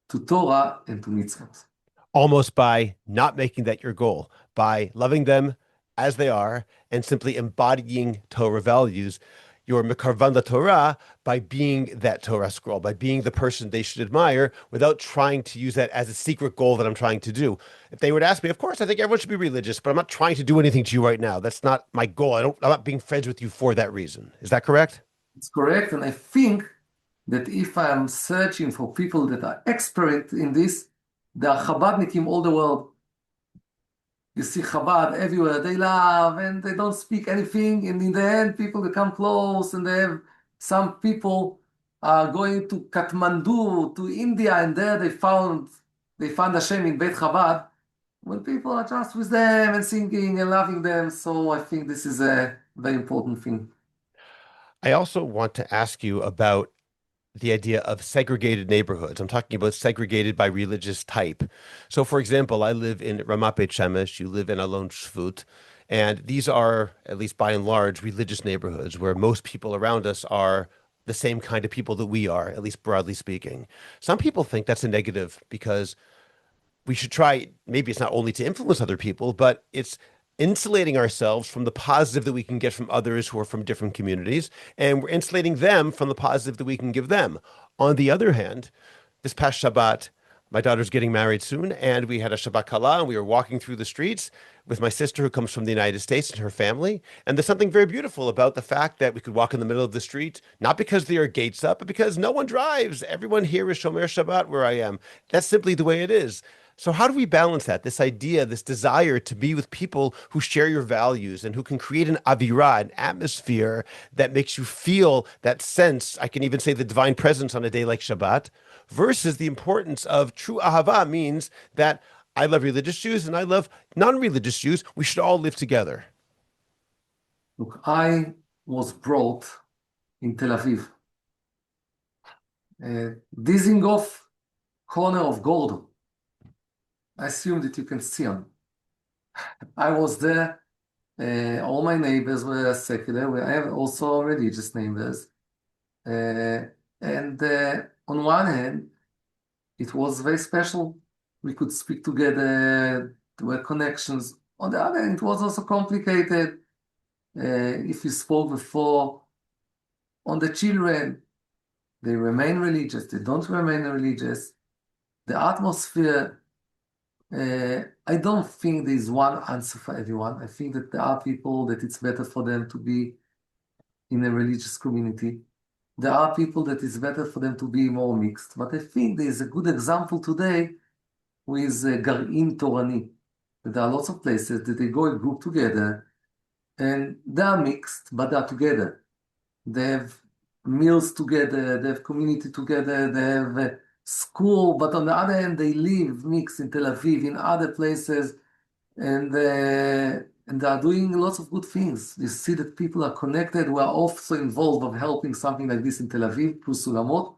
to Torah and to mitzvot. Almost by not making that your goal, by loving them as they are and simply embodying Torah values, you're mekarvan la Torah by being that Torah scroll, by being the person they should admire without trying to use that as a secret goal that I'm trying to do. If they would ask me, of course, I think everyone should be religious, but I'm not trying to do anything to you right now. That's not my goal. I'm not being friends with you for that reason. Is that correct? It's correct. And I think that if I'm searching for people that are expert in this, there are Chabadnikim all the world. You see Chabad everywhere. They love and they don't speak anything. And in the end, people become close and they have some people are going to Kathmandu, to India, and there they found Hashem in Beit Chabad. When people are just with them and singing and loving them. So I think this is a very important thing. I also want to ask you about the idea of segregated neighborhoods. I'm talking about segregated by religious type. So, for example, I live in Ramat Beit Shemesh, you live in Alon Shvut, and these are, at least by and large, religious neighborhoods where most people around us are the same kind of people that we are, at least broadly speaking. Some people think that's a negative because we should try, maybe it's not only to influence other people, but it's insulating ourselves from the positive that we can get from others who are from different communities, and we're insulating them from the positive that we can give them. On the other hand, this past Shabbat, my daughter's getting married soon, and we had a Shabbat Kala, and we were walking through the streets with my sister who comes from the United States and her family. And there's something very beautiful about the fact that we could walk in the middle of the street, not because there are gates up, but because no one drives. Everyone here is Shomer Shabbat where I am. That's simply the way it is. So how do we balance that? This idea, this desire to be with people who share your values and who can create an avirah, an atmosphere that makes you feel that sense, I can even say the divine presence on a day like Shabbat, versus the importance of true ahava means that I love religious Jews and I love non-religious Jews. We should all live together. Look, I was brought in Tel Aviv. Dizengoff, corner of Gordon. I assume that you can see them. I was there. All my neighbors were secular. I have also religious neighbors. And on one hand, It was very special. We could speak together, there were connections. On the other hand, it was also complicated. If you spoke before on the children, they remain religious, they don't remain religious. The atmosphere, I don't think there's one answer for everyone. I think that there are people that it's better for them to be in a religious community. There are people that it's better for them to be more mixed. But I think there's a good example today with Gar'in Torani. There are lots of places that they go and group together and they are mixed, but they are together. They have meals together, they have community together, they have school, but on the other hand, they live mixed in Tel Aviv, in other places, and they are doing lots of good things. You see that people are connected. We are also involved of helping something like this in Tel Aviv, plus Sulamot.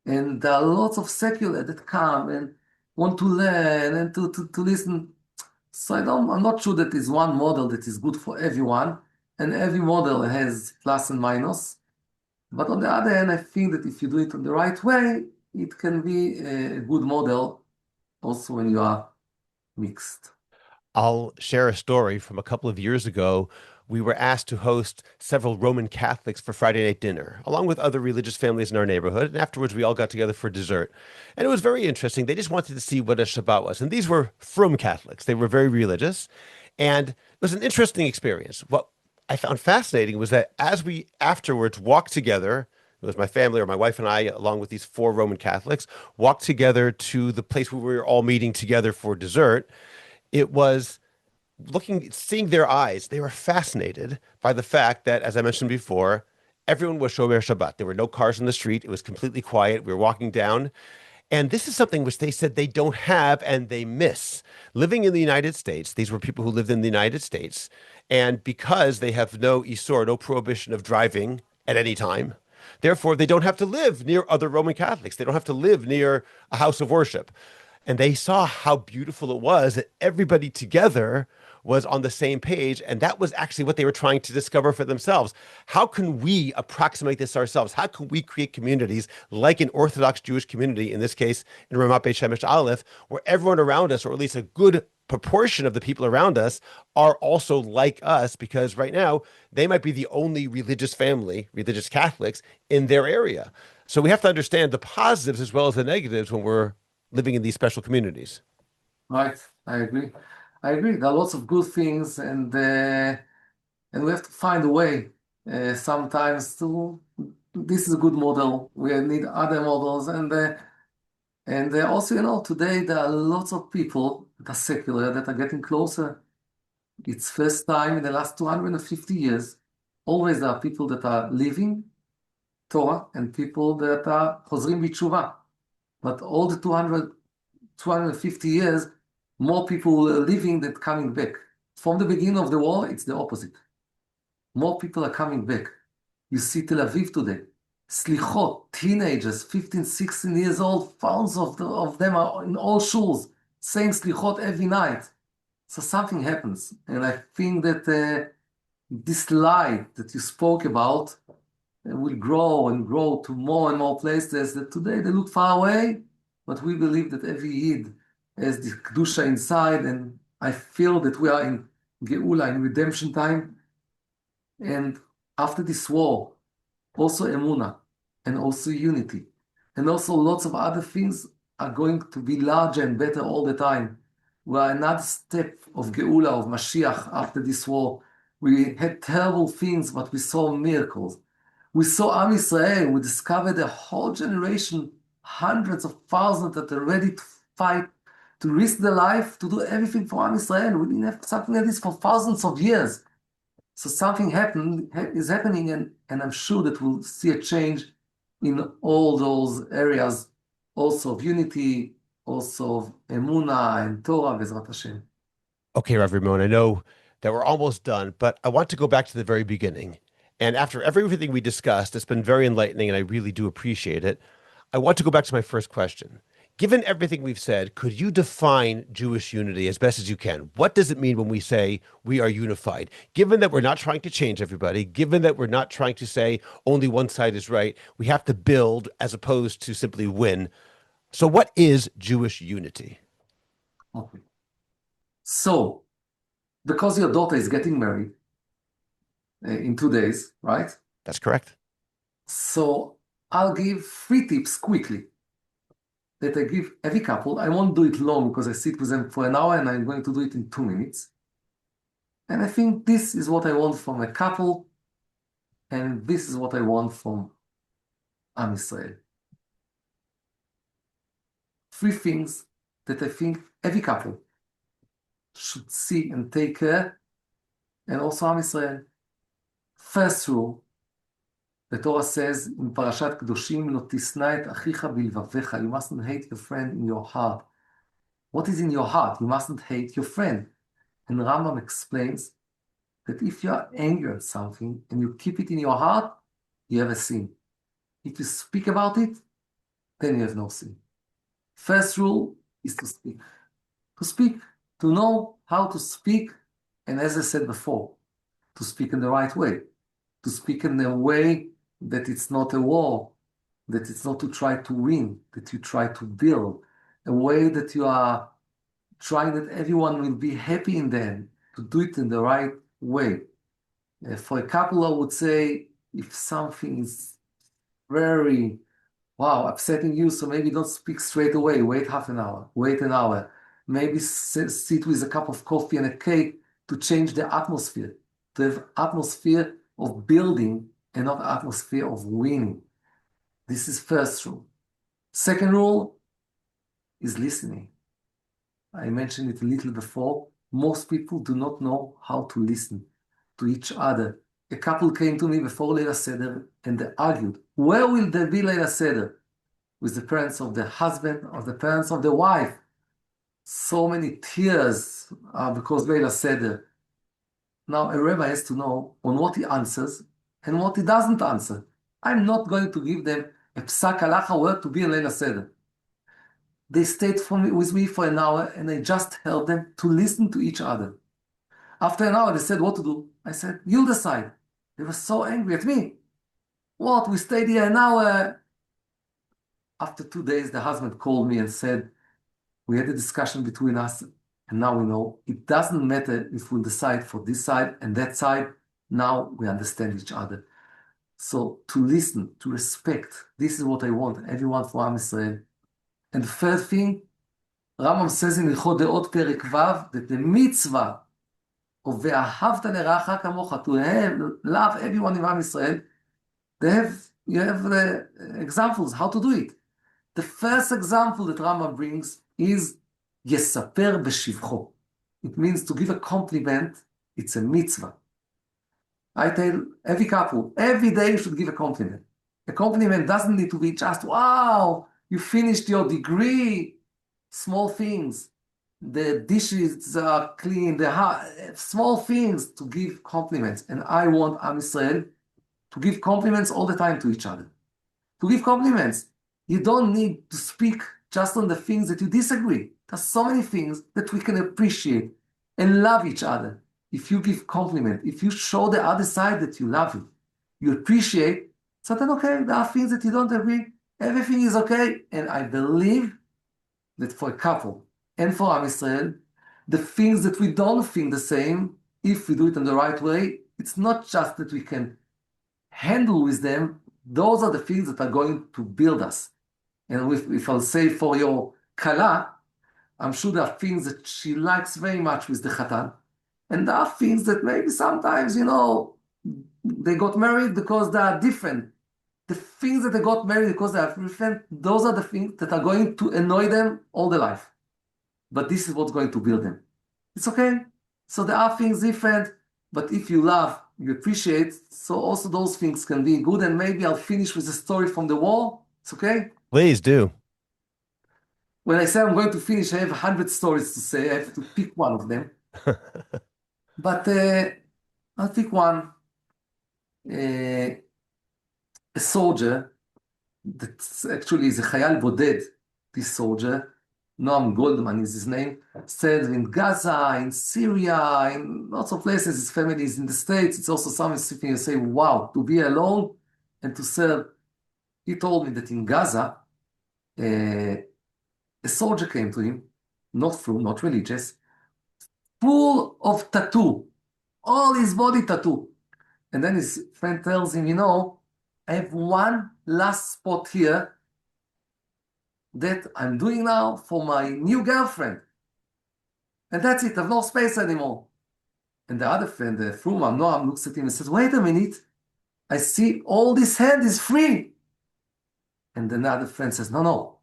And there are lots of secular that come and want to learn and to listen. So I'm not sure that is one model that is good for everyone, and every model has plus and minus. But on the other hand, I think that if you do it in the right way, it can be a good model also when you are mixed. I'll share a story from a couple of years ago. We were asked to host several Roman Catholics for Friday night dinner, along with other religious families in our neighborhood. And afterwards, we all got together for dessert. And it was very interesting. They just wanted to see what a Shabbat was. And these were from Catholics. They were very religious. And it was an interesting experience. What I found fascinating was that as we afterwards walked together, it was my family or my wife and I, along with these four Roman Catholics, walked together to the place where we were all meeting together for dessert. It was seeing their eyes. They were fascinated by the fact that, as I mentioned before, everyone was Shomer Shabbat. There were no cars in the street. It was completely quiet. We were walking down. And this is something which they said they don't have and they miss. Living in the United States, these were people who lived in the United States. And because they have no isur, no prohibition of driving at any time, therefore they don't have to live near other Roman Catholics. They don't have to live near a house of worship. And they saw how beautiful it was that everybody together was on the same page. And that was actually what they were trying to discover for themselves. How can we approximate this ourselves? How can we create communities like an Orthodox Jewish community, in this case, in Ramat Beit Shemesh Aleph, where everyone around us, or at least a good proportion of the people around us, are also like us? Because right now, they might be the only religious family, religious Catholics, in their area. So we have to understand the positives as well as the negatives when we're living in these special communities. Right, I agree. I agree. There are lots of good things, and we have to find a way sometimes to. This is a good model. We need other models, and also, today there are lots of people that are secular that are getting closer. It's first time in the last 250 years. Always there are people that are living Torah and people that are chozrim b'tshuva. But all the 250 years, more people are living than coming back. From the beginning of the war, it's the opposite. More people are coming back. You see Tel Aviv today. Slichot, teenagers, 15, 16 years old, thousands of them are in all shuls, saying slichot every night. So something happens. And I think that this light that you spoke about will grow and grow to more and more places that today they look far away, but we believe that every Yid has the Kedusha inside, and I feel that we are in Geula, in redemption time. And after this war, also Emuna, and also unity, and also lots of other things are going to be larger and better all the time. We are another step of Geula, of Mashiach after this war. We had terrible things, but we saw miracles. We saw Am Yisrael. We discovered a whole generation, hundreds of thousands that are ready to fight, to risk their life, to do everything for Am Yisrael. We didn't have something like this for thousands of years. So something is happening, and I'm sure that we'll see a change in all those areas, also of unity, also of Emunah and Torah, Bezrat Hashem. Okay, Rav Rimon, I know that we're almost done, but I want to go back to the very beginning. And after everything we discussed, it's been very enlightening and I really do appreciate it. I want to go back to my first question. Given everything we've said, could you define Jewish unity as best as you can? What does it mean when we say we are unified? Given that we're not trying to change everybody, given that we're not trying to say only one side is right, we have to build as opposed to simply win. So, what is Jewish unity? Okay. So, because your daughter is getting married in 2 days, right? That's correct. So, I'll give 3 tips quickly that I give every couple. I won't do it long because I sit with them for an hour and I'm going to do it in 2 minutes. And I think this is what I want from a couple, and this is what I want from Am Israel. 3 things that I think every couple should see and take care, and also Am Israel. First rule, the Torah says in Parashat Kedoshim, "Lo tisna et achicha bilvavecha." You mustn't hate your friend in your heart. What is in your heart? You mustn't hate your friend. And Rambam explains that if you are angry at something and you keep it in your heart, you have a sin. If you speak about it, then you have no sin. First rule is to speak. To speak, to know how to speak, and as I said before, to speak in the right way. To speak in a way that it's not a war, that it's not to try to win, that you try to build, a way that you are trying that everyone will be happy in the end, to do it in the right way. For a couple, I would say if something is very, wow, upsetting you, so maybe don't speak straight away. Wait half an hour, wait an hour. Maybe sit with a cup of coffee and a cake to change the atmosphere, to have atmosphere of building and not atmosphere of winning. This is first rule. Second rule is listening. I mentioned it a little before. Most people do not know how to listen to each other. A couple came to me before Leila Seder and they argued, where will there be Leila Seder? With the parents of the husband or the parents of the wife. So many tears because Leila Seder. Now a rabbi has to know on what he answers and what he doesn't answer. I'm not going to give them a psak halacha word to be in Leila Seder. They stayed with me for an hour and I just helped them to listen to each other. After an hour, they said what to do. I said, you decide. They were so angry at me. What? We stayed here an hour. After 2 days, the husband called me and said, we had a discussion between us, and now we know it doesn't matter if we decide for this side and that side. Now we understand each other. So to listen, to respect, this is what I want, everyone for Am Israel. And the third thing, Rambam says in Ilchot Deot Perek Vav that the mitzvah of Ve'ahavta Le'racha Kamocha, to love everyone in Am Israel, you have the examples how to do it. The first example that Rambam brings is Yesaper B'shivcho. It means to give a compliment. It's a mitzvah. I tell every couple, every day you should give a compliment. A compliment doesn't need to be just, wow, you finished your degree, small things. The dishes are clean, small things to give compliments. And I want Am Israel to give compliments all the time to each other. To give compliments. You don't need to speak just on the things that you disagree. There's so many things that we can appreciate and love each other. If you give compliment, if you show the other side that you love it, you appreciate, so then okay, there are things that you don't agree, everything is okay. And I believe that for a couple and for Am Israel, the things that we don't think the same, if we do it in the right way, it's not just that we can handle with them, those are the things that are going to build us. And if I'll say for your kala, I'm sure there are things that she likes very much with the chatan. And there are things that maybe sometimes, they got married because they are different. The things that they got married because they are different, those are the things that are going to annoy them all their life. But this is what's going to build them. It's okay. So there are things different, but if you love, you appreciate, so also those things can be good. And maybe I'll finish with a story from the war. It's okay? Please do. When I say I'm going to finish, I have 100 stories to say. I have to pick one of them. But I'll pick one. A soldier that actually is a Chayal Boded, this soldier, Noam Goldman is his name, said in Gaza, in Syria, in lots of places, his family is in the States. It's also something you say, wow, to be alone and to serve. He told me that in Gaza, A soldier came to him, not religious, full of tattoo, all his body tattoo. And then his friend tells him, I have one last spot here that I'm doing now for my new girlfriend. And that's it, I have no space anymore. And the other friend, the Fruman, Noam, looks at him and says, wait a minute, I see all this hand is free. And another friend says, no,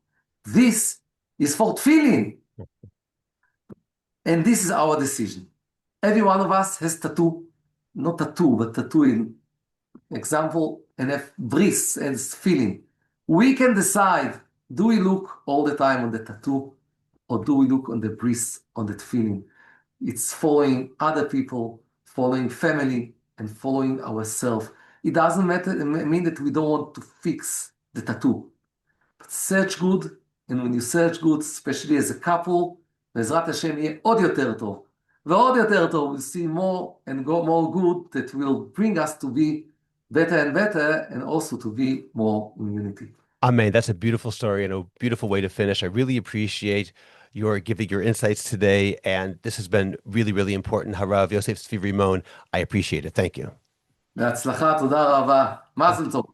this is for tefillin. And this is our decision. Every one of us has tattoo, not tattoo, but tattoo in example, and have bris and feeling. We can decide, do we look all the time on the tattoo or do we look on the bris, on that feeling? It's following other people, following family, and following ourselves. It doesn't mean that we don't want to fix the tattoo. But search good, and when you search good, especially as a couple, בעזרת השם יהיה עוד יותר טוב. ועוד יותר טוב, we'll see more and go more good that will bring us to be better and better, and also to be more in unity. Amen. That's a beautiful story and a beautiful way to finish. I really appreciate your giving your insights today. And this has been really, really important. Rav Yosef Zvi Rimon, I appreciate it. Thank you. בהצלחה, תודה רבה. מזל טוב.